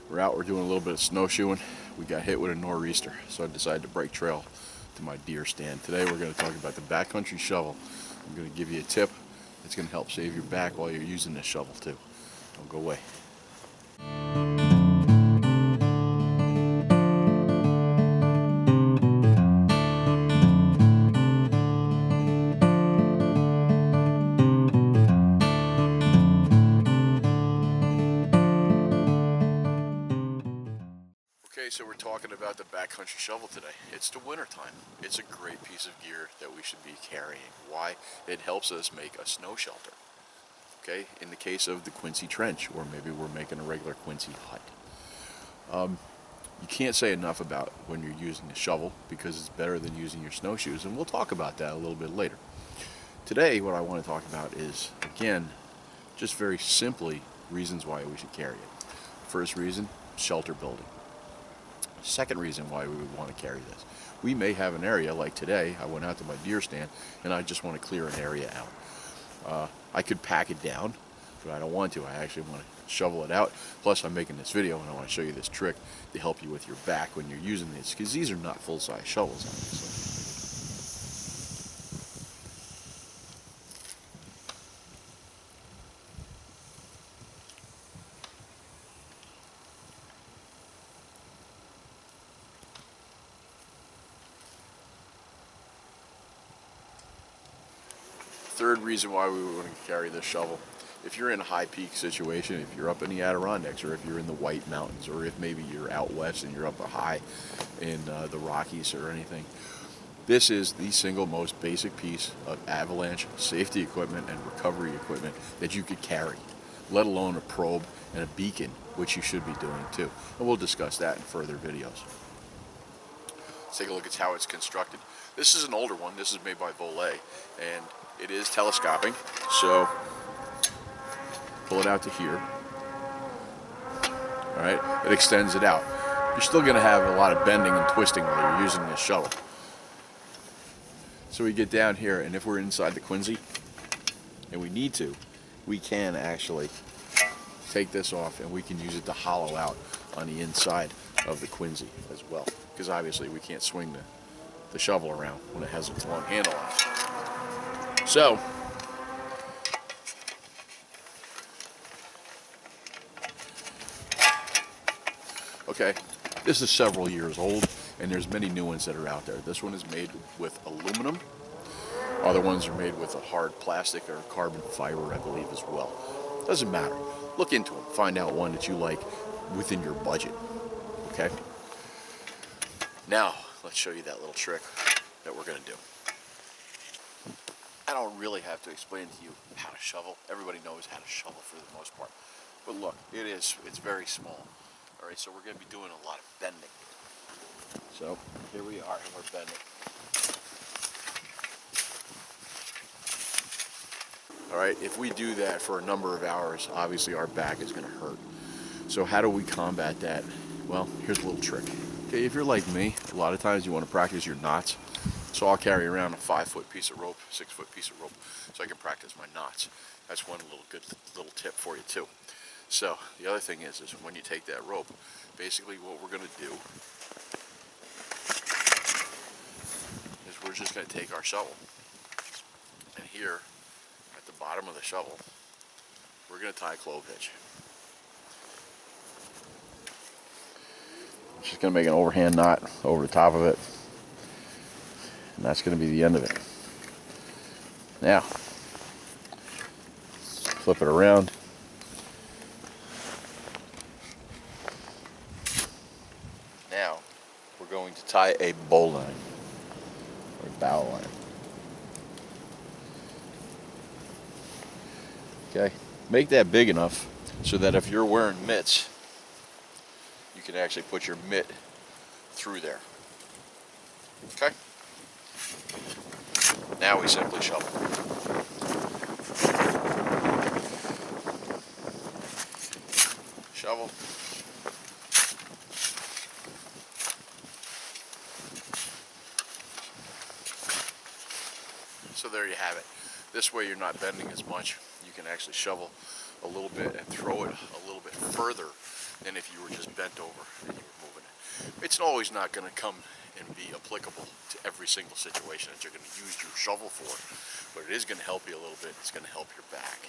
We're out, we're doing a little bit of snowshoeing. We got hit with a nor'easter, so I decided to break trail to my deer stand. Today we're going to talk about the backcountry shovel. I'm going to give you a tip that's going to help save your back while you're using this shovel too. Don't go away. Okay, so we're talking about the backcountry shovel today. It's the winter time. It's a great piece of gear that we should be carrying. Why? It helps us make a snow shelter. Okay, in the case of the Quincy Trench, or maybe we're making a regular Quincy hut. You can't say enough about when you're using a shovel because it's better than using your snowshoes, and we'll talk about that a little bit later. Today, what I want to talk about is, again, just very simply, reasons why we should carry it. First reason, shelter building. Second reason why we would want to carry this. We may have an area, like today, I went out to my deer stand, and I just want to clear an area out. I could pack it down, but I don't want to. I actually want to shovel it out. Plus, I'm making this video, and I want to show you this trick to help you with your back when you're using this, because these are not full-size shovels, obviously. Third reason why we would want to carry this shovel. If you're in a high peak situation, if you're up in the Adirondacks, or if you're in the White Mountains, or if maybe you're out west and you're up high in the Rockies or anything, this is the single most basic piece of avalanche safety equipment and recovery equipment that you could carry, let alone a probe and a beacon, which you should be doing too. And we'll discuss that in further videos. Let's take a look at how it's constructed. This is an older one. This is made by Bowline, and it is telescoping, so pull it out to here. All right, it extends it out. You're still going to have a lot of bending and twisting while you're using this shovel. So we get down here, and if we're inside the Quincy, and we need to, we can actually take this off, and we can use it to hollow out on the inside of the Quincy as well, because obviously we can't swing the shovel around when it has its long handle on it. So, okay, this is several years old, and there's many new ones that are out there. This one is made with aluminum. Other ones are made with a hard plastic or carbon fiber, I believe, as well. Doesn't matter. Look into them. Find out one that you like within your budget. Okay? Now, let's show you that little trick that we're going to do. I don't really have to explain to you how to shovel. Everybody knows how to shovel for the most part. But look, it's very small. All right, so we're going to be doing a lot of bending. So here we are, and we're bending. All right, if we do that for a number of hours, obviously our back is going to hurt. So how do we combat that? Well, here's a little trick. Okay, if you're like me, a lot of times you want to practice your knots. So I'll carry around a 5-foot piece of rope, 6-foot piece of rope, so I can practice my knots. That's one good little tip for you too. So the other thing is when you take that rope, basically what we're going to do is we're just going to take our shovel, and here at the bottom of the shovel, we're going to tie a clove hitch. Just going to make an overhand knot over the top of it. And that's going to be the end of it. Now, flip it around. Now, we're going to tie a bowline, or bowline. Okay, make that big enough so that if you're wearing mitts, you can actually put your mitt through there. Okay? Now we simply shovel. Shovel. So there you have it. This way you're not bending as much. You can actually shovel a little bit and throw it a little bit further than if you were just bent over and you were moving it. It's always not going to come and be applicable to every single situation that you're going to use your shovel for, but it is going to help you a little bit. It's going to help your back.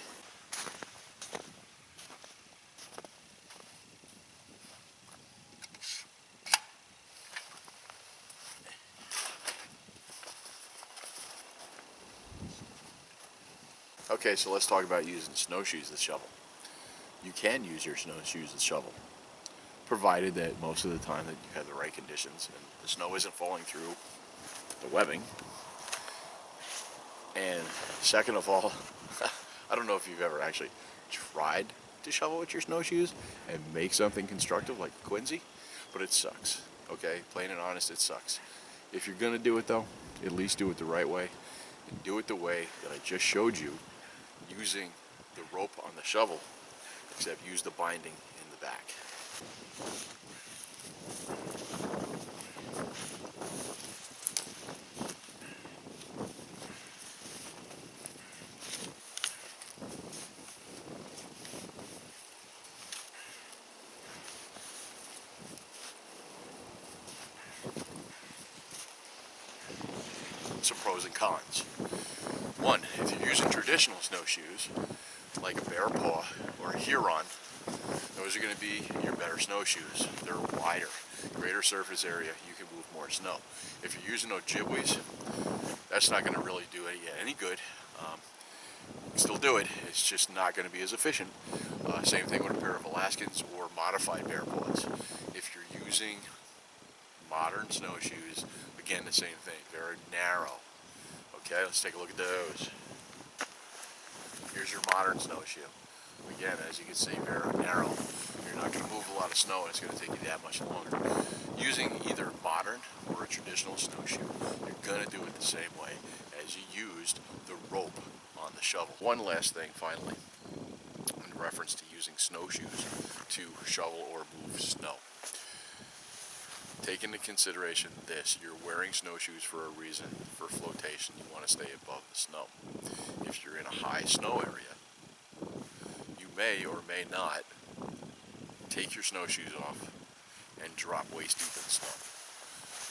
Okay, so let's talk about using snowshoes as shovel. You can use your snowshoes as shovel, provided that most of the time that you have the right conditions and the snow isn't falling through the webbing. And second of all, I don't know if you've ever actually tried to shovel with your snowshoes and make something constructive like a Quincy, but it sucks. Okay, plain and honest, it sucks. If you're gonna do it though, at least do it the right way, and do it the way that I just showed you, using the rope on the shovel, except use the binding in the back. Some pros and cons. One, if you're using traditional snowshoes, like a bear paw or a Huron, those are going to be your better snowshoes. They're wider, greater surface area, you can move more snow. If you're using Ojibwe's, that's not going to really do any good. You can still do it, it's just not going to be as efficient. Same thing with a pair of Alaskans or modified bear paws. If you're using modern snowshoes, again the same thing, very narrow. Okay, let's take a look at those. Here's your modern snowshoe. Again, as you can see, very narrow. You're not going to move a lot of snow and it's going to take you that much longer. Using either modern or a traditional snowshoe, you're going to do it the same way as you used the rope on the shovel. One last thing finally, in reference to using snowshoes to shovel or move snow. Take into consideration this, you're wearing snowshoes for a reason, for flotation. You want to stay above the snow. If you're in a high snow area, you may or may not take your snowshoes off and drop waist deep in snow.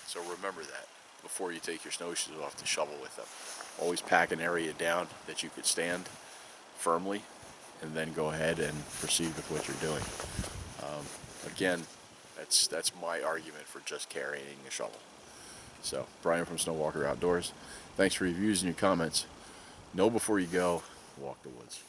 So remember that before you take your snowshoes off to shovel with them. Always pack an area down that you could stand firmly and then go ahead and proceed with what you're doing. Again, that's my argument for just carrying a shovel. So, Brian from Snowwalker Outdoors. Thanks for your views and your comments. Know before you go, walk the woods.